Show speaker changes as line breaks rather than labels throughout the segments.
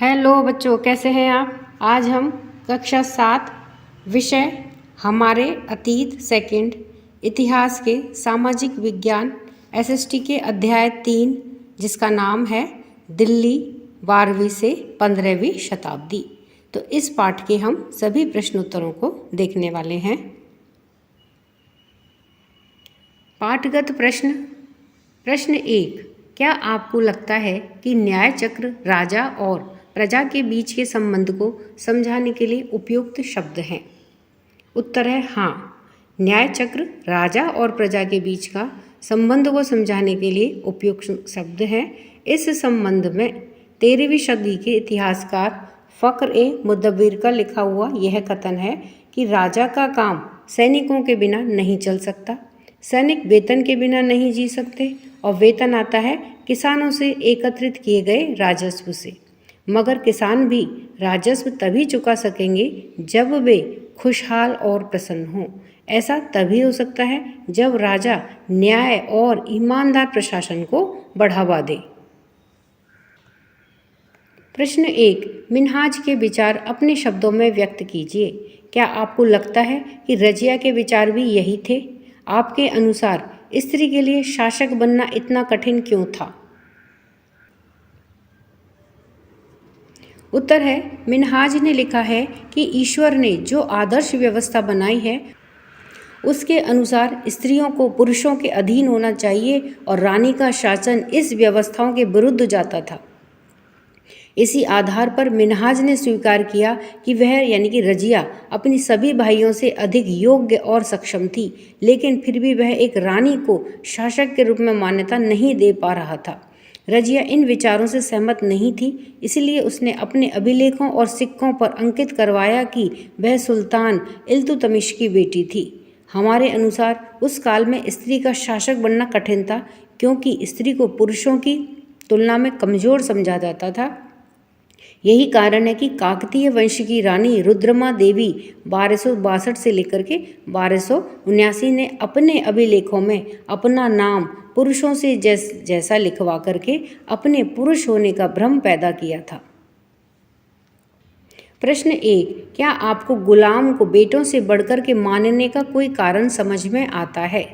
Hello बच्चों, कैसे हैं आप। आज हम कक्षा 7 विषय हमारे अतीत सेकंड इतिहास के सामाजिक विज्ञान एसएसटी के अध्याय 3 जिसका नाम है दिल्ली 12वीं से 15वीं शताब्दी। तो इस पाठ के हम सभी प्रश्नोत्तरों को देखने वाले हैं। पाठगत प्रश्न। प्रश्न 1, क्या आपको लगता है कि न्याय चक्र राजा और प्रजा के बीच के संबंध को समझाने के लिए उपयुक्त शब्द हैं? उत्तर है हाँ। न्याय चक्र राजा और प्रजा के बीच का संबंध को समझाने के लिए उपयुक्त शब्द है। इस संबंध में 13वीं सदी के इतिहासकार फ़ख्र-ए-मुदव्विर का लिखा हुआ यह कथन है कि राजा का काम सैनिकों के बिना नहीं चल सकता, सैनिक वेतन के बिना नहीं जी सकते और वेतन आता है किसानों से एकत्रित किए गए राजस्व से। मगर किसान भी राजस्व तभी चुका सकेंगे जब वे खुशहाल और प्रसन्न हों। ऐसा तभी हो सकता है जब राजा न्याय और ईमानदार प्रशासन को बढ़ावा दे। प्रश्न 1, मिन्हाज के विचार अपने शब्दों में व्यक्त कीजिए। क्या आपको लगता है कि रजिया के विचार भी यही थे? आपके अनुसार स्त्री के लिए शासक बनना इतना कठिन क्यों था? उत्तर है, मिन्हाज ने लिखा है कि ईश्वर ने जो आदर्श व्यवस्था बनाई है उसके अनुसार स्त्रियों को पुरुषों के अधीन होना चाहिए और रानी का शासन इस व्यवस्थाओं के विरुद्ध जाता था। इसी आधार पर मिन्हाज ने स्वीकार किया कि वह यानी कि रजिया अपनी सभी भाइयों से अधिक योग्य और सक्षम थी, लेकिन फिर भी वह एक रानी को शासक के रूप में मान्यता नहीं दे पा रहा था। रजिया इन विचारों से सहमत नहीं थी, इसलिए उसने अपने अभिलेखों और सिक्कों पर अंकित करवाया कि वह सुल्तान इल्तुतमिश की बेटी थी। हमारे अनुसार उस काल में स्त्री का शासक बनना कठिन था, क्योंकि स्त्री को पुरुषों की तुलना में कमज़ोर समझा जाता था। यही कारण है कि काकतीय वंश की रानी रुद्रमा देवी 1262 से लेकर के 1279 ने अपने अभिलेखों में अपना नाम पुरुषों से जैसा लिखवा करके अपने पुरुष होने का भ्रम पैदा किया था। प्रश्न 1, क्या आपको गुलाम को बेटों से बढ़कर के मानने का कोई कारण समझ में आता है?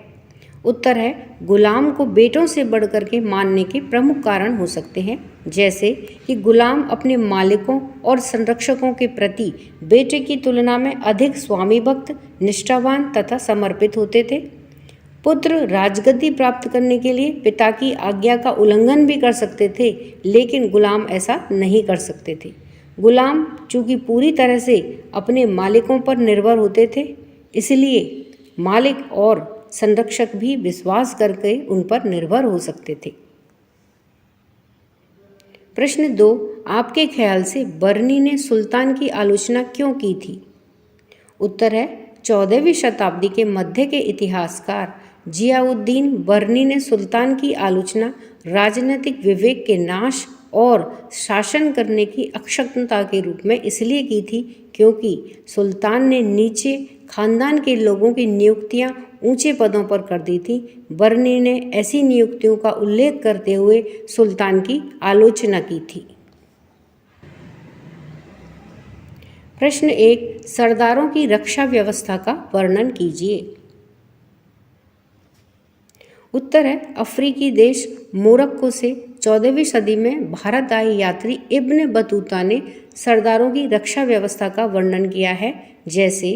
उत्तर है, गुलाम को बेटों से बढ़कर के मानने के प्रमुख कारण हो सकते हैं, जैसे कि गुलाम अपने मालिकों और संरक्षकों के प्रति बेटे की तुलना में अधिक स्वामी भक्त, निष्ठावान तथा समर्पित होते थे। पुत्र राजगद्दी प्राप्त करने के लिए पिता की आज्ञा का उल्लंघन भी कर सकते थे, लेकिन गुलाम ऐसा नहीं कर सकते थे। गुलाम चूँकि पूरी तरह से अपने मालिकों पर निर्भर होते थे, इसलिए मालिक और संरक्षक भी विश्वास करके उन पर निर्भर हो सकते थे। प्रश्न 2, आपके ख्याल से बर्नी ने सुल्तान की आलोचना क्यों की थी? उत्तर है, 14वीं शताब्दी के मध्य के इतिहासकार जियाउद्दीन बर्नी ने सुल्तान की आलोचना राजनीतिक विवेक के नाश और शासन करने की अक्षमता के रूप में इसलिए की थी क्योंकि सुल्तान ने नीचे खानदान के लोगों की नियुक्तियां ऊंचे पदों पर कर दी थी। बर्नी ने ऐसी नियुक्तियों का उल्लेख करते हुए सुल्तान की आलोचना की थी। प्रश्न 1, सरदारों की रक्षा व्यवस्था का वर्णन कीजिए। उत्तर है, अफ्रीकी देश मोरक्को से 14वीं सदी में भारत आए यात्री इब्न बतूता ने सरदारों की रक्षा व्यवस्था का वर्णन किया है। जैसे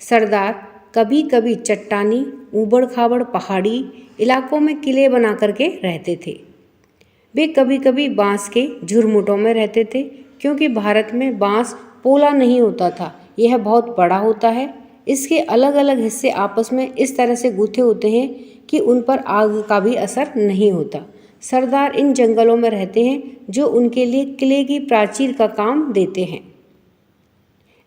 सरदार कभी कभी चट्टानी ऊबड़ खाबड़ पहाड़ी इलाकों में किले बना करके रहते थे। वे कभी कभी बांस के झुरमुटों में रहते थे, क्योंकि भारत में बांस पोला नहीं होता था, यह बहुत बड़ा होता है। इसके अलग अलग हिस्से आपस में इस तरह से गूंथे होते हैं कि उन पर आग का भी असर नहीं होता। सरदार इन जंगलों में रहते हैं जो उनके लिए किले की प्राचीर का काम देते हैं।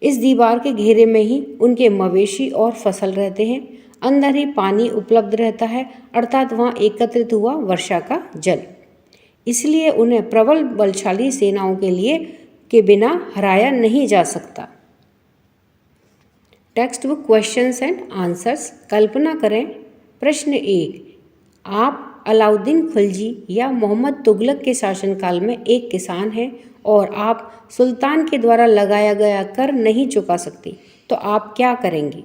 इस दीवार के घेरे में ही उनके मवेशी और फसल रहते हैं। अंदर ही पानी उपलब्ध रहता है, अर्थात वहाँ एकत्रित हुआ वर्षा का जल। इसलिए उन्हें प्रबल बलशाली सेनाओं के बिना हराया नहीं जा सकता। Text book questions and answers. कल्पना करें। प्रश्न 1, आप अलाउद्दीन खिलजी या मोहम्मद तुगलक के शासनकाल में एक किसान हैं और आप सुल्तान के द्वारा लगाया गया कर नहीं चुका सकती, तो आप क्या करेंगी?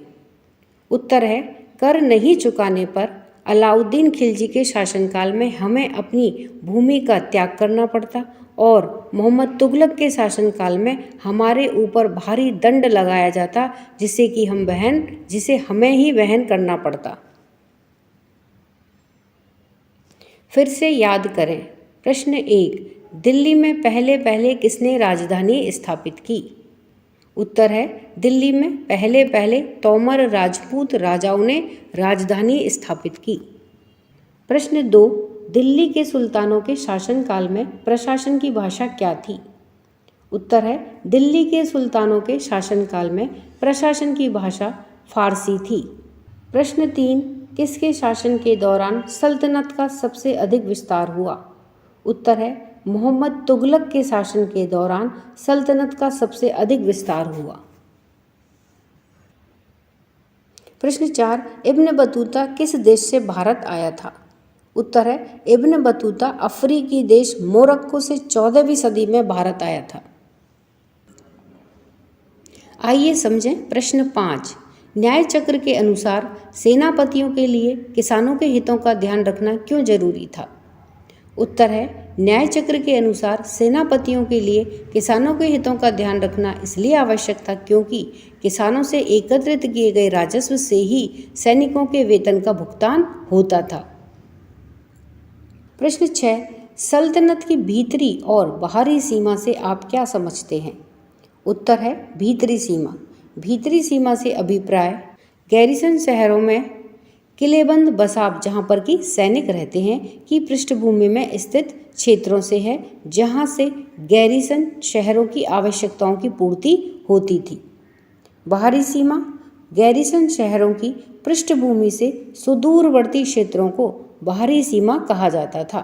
उत्तर है, कर नहीं चुकाने पर अलाउद्दीन खिलजी के शासनकाल में हमें अपनी भूमि का त्याग करना पड़ता और मोहम्मद तुगलक के शासनकाल में हमारे ऊपर भारी दंड लगाया जाता, जिसे हमें ही वहन करना पड़ता। फिर से याद करें। प्रश्न 1, दिल्ली में पहले पहले किसने राजधानी स्थापित की? उत्तर है, दिल्ली में पहले पहले तोमर राजपूत राजाओं ने राजधानी स्थापित की। प्रश्न 2, दिल्ली के सुल्तानों के शासनकाल में प्रशासन की भाषा क्या थी? उत्तर है, दिल्ली के सुल्तानों के शासनकाल में प्रशासन की भाषा फारसी थी। प्रश्न 3, किसके शासन के दौरान सल्तनत का सबसे अधिक विस्तार हुआ? उत्तर है, मोहम्मद तुगलक के शासन के दौरान सल्तनत का सबसे अधिक विस्तार हुआ। प्रश्न 4, इब्न बतूता किस देश से भारत आया था? उत्तर है, इब्न बतूता अफ्रीकी देश मोरक्को से 14वीं सदी में भारत आया था। आइए समझें प्रश्न 5, न्याय चक्र के अनुसार सेनापतियों के लिए किसानों के हितों का ध्यान रखना क्यों जरूरी था? उत्तर है, न्याय चक्र के अनुसार सेनापतियों के लिए किसानों के हितों का ध्यान रखना इसलिए आवश्यक था क्योंकि किसानों से एकत्रित किए गए राजस्व से ही सैनिकों के वेतन का भुगतान होता था। प्रश्न 6, सल्तनत की भीतरी और बाहरी सीमा से आप क्या समझते हैं? उत्तर है, भीतरी सीमा। भीतरी सीमा से अभिप्राय गैरिसन शहरों में किलेबंद बसाव, जहाँ पर कि सैनिक रहते हैं, की पृष्ठभूमि में स्थित क्षेत्रों से है, जहाँ से गैरिसन शहरों की आवश्यकताओं की पूर्ति होती थी। बाहरी सीमा गैरिसन शहरों की पृष्ठभूमि से सुदूरवर्ती क्षेत्रों को बाहरी सीमा कहा जाता था।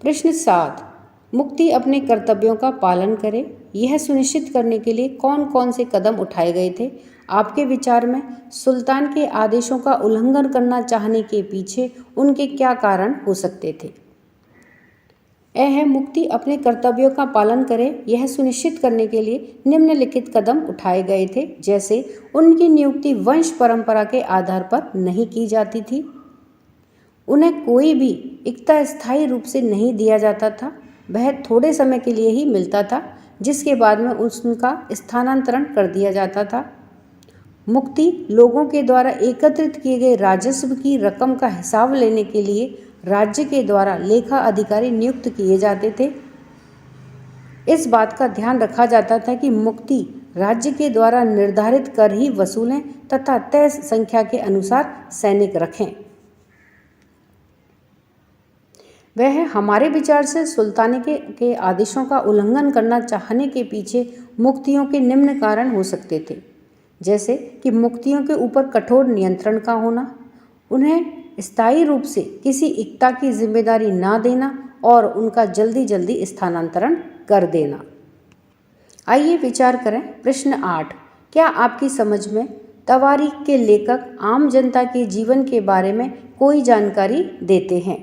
प्रश्न 7, मुक्ति अपने कर्तव्यों का पालन करे, यह सुनिश्चित करने के लिए कौन कौन से कदम उठाए गए थे? आपके विचार में सुल्तान के आदेशों का उल्लंघन करना चाहने के पीछे उनके क्या कारण हो सकते थे? यह है, मुक्ति अपने कर्तव्यों का पालन करे, यह सुनिश्चित करने के लिए निम्नलिखित कदम उठाए गए थे, जैसे उनकी नियुक्ति वंश परंपरा के आधार पर नहीं की जाती थी, उन्हें कोई भी इक्ता स्थायी रूप से नहीं दिया जाता था, वह थोड़े समय के लिए ही मिलता था, जिसके बाद में उनका स्थानांतरण कर दिया जाता था। मुक्ति लोगों के द्वारा एकत्रित किए गए राजस्व की रकम का हिसाब लेने के लिए राज्य के द्वारा लेखा अधिकारी नियुक्त किए जाते थे। इस बात का ध्यान रखा जाता था कि मुक्ति राज्य के द्वारा निर्धारित कर ही वसूलें तथा तय संख्या के अनुसार सैनिक रखें। वह हमारे विचार से सुल्तानी के आदेशों का उल्लंघन करना चाहने के पीछे मुक्तियों के निम्न कारण हो सकते थे, जैसे कि मुक्तियों के ऊपर कठोर नियंत्रण का होना, उन्हें स्थायी रूप से किसी इक्ता की जिम्मेदारी ना देना और उनका जल्दी जल्दी स्थानांतरण कर देना। आइए विचार करें। प्रश्न 8, क्या आपकी समझ में तवारीख के लेखक आम जनता के जीवन के बारे में कोई जानकारी देते हैं?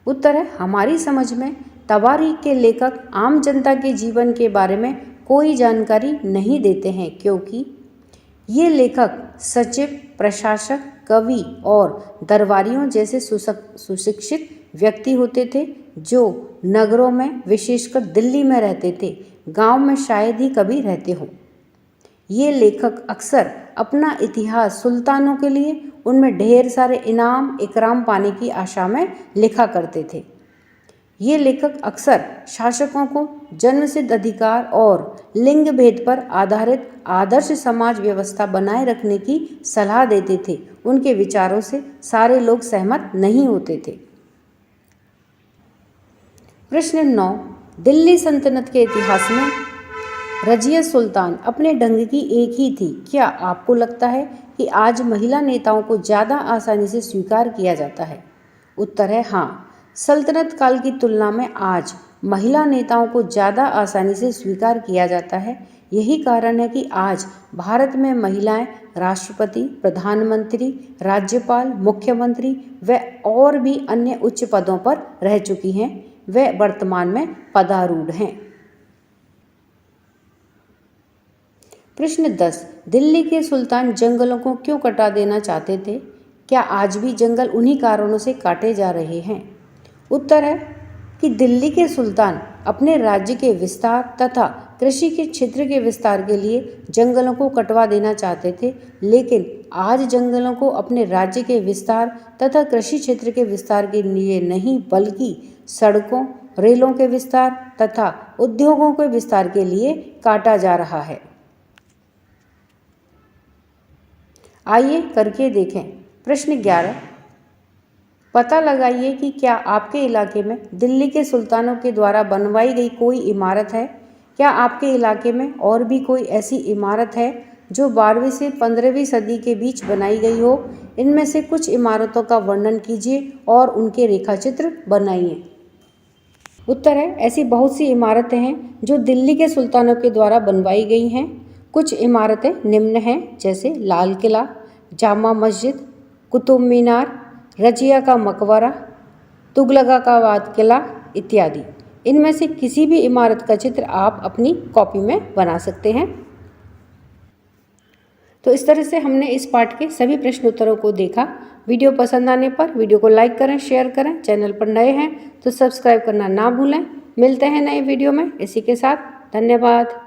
उत्तर है, हमारी समझ में तवारीख के लेखक आम जनता के जीवन के बारे में कोई जानकारी नहीं देते हैं, क्योंकि ये लेखक सचिव, प्रशासक, कवि और दरबारियों जैसे सुशिक्षित व्यक्ति होते थे, जो नगरों में, विशेषकर दिल्ली में रहते थे, गांव में शायद ही कभी रहते हो। ये लेखक अक्सर अपना इतिहास सुल्तानों के लिए उनमें ढेर सारे इनाम इकराम पाने की आशा में लिखा करते थे। ये लेखक अक्सर शासकों को जन्मसिद्ध अधिकार और लिंग भेद पर आधारित आदर्श समाज व्यवस्था बनाए रखने की सलाह देते थे। उनके विचारों से सारे लोग सहमत नहीं होते थे। प्रश्न 9, दिल्ली सल्तनत के इतिहास में रजिया सुल्तान अपने ढंग की एक ही थी। क्या आपको लगता है कि आज महिला नेताओं को ज़्यादा आसानी से स्वीकार किया जाता है? उत्तर है हाँ। सल्तनत काल की तुलना में आज महिला नेताओं को ज़्यादा आसानी से स्वीकार किया जाता है। यही कारण है कि आज भारत में महिलाएं राष्ट्रपति, प्रधानमंत्री, राज्यपाल, मुख्यमंत्री व और भी अन्य उच्च पदों पर रह चुकी हैं। वे वर्तमान में पदारूढ़ हैं। प्रश्न 10, दिल्ली के सुल्तान जंगलों को क्यों कटा देना चाहते थे? क्या आज भी जंगल उन्हीं कारणों से काटे जा रहे हैं? उत्तर है कि दिल्ली के सुल्तान अपने राज्य के विस्तार तथा कृषि के क्षेत्र के विस्तार के लिए जंगलों को कटवा देना चाहते थे, लेकिन आज जंगलों को अपने राज्य के विस्तार तथा कृषि क्षेत्र के विस्तार के लिए नहीं, बल्कि सड़कों, रेलों के विस्तार तथा उद्योगों के विस्तार के लिए काटा जा रहा है। आइए करके देखें। प्रश्न 11, पता लगाइए कि क्या आपके इलाके में दिल्ली के सुल्तानों के द्वारा बनवाई गई कोई इमारत है? क्या आपके इलाके में और भी कोई ऐसी इमारत है जो 12वीं से 15वीं सदी के बीच बनाई गई हो? इनमें से कुछ इमारतों का वर्णन कीजिए और उनके रेखाचित्र बनाइए। उत्तर है, ऐसी बहुत सी इमारतें हैं जो दिल्ली के सुल्तानों के द्वारा बनवाई गई हैं। कुछ इमारतें निम्न हैं, जैसे लाल किला, जामा मस्जिद, कुतुब मीनार, रजिया का मकबरा, तुगलकाबाद किला इत्यादि। इनमें से किसी भी इमारत का चित्र आप अपनी कॉपी में बना सकते हैं। तो इस तरह से हमने इस पाठ के सभी प्रश्न उत्तरों को देखा। वीडियो पसंद आने पर वीडियो को लाइक करें, शेयर करें। चैनल पर नए हैं तो सब्सक्राइब करना ना भूलें। मिलते हैं नए वीडियो में। इसी के साथ धन्यवाद।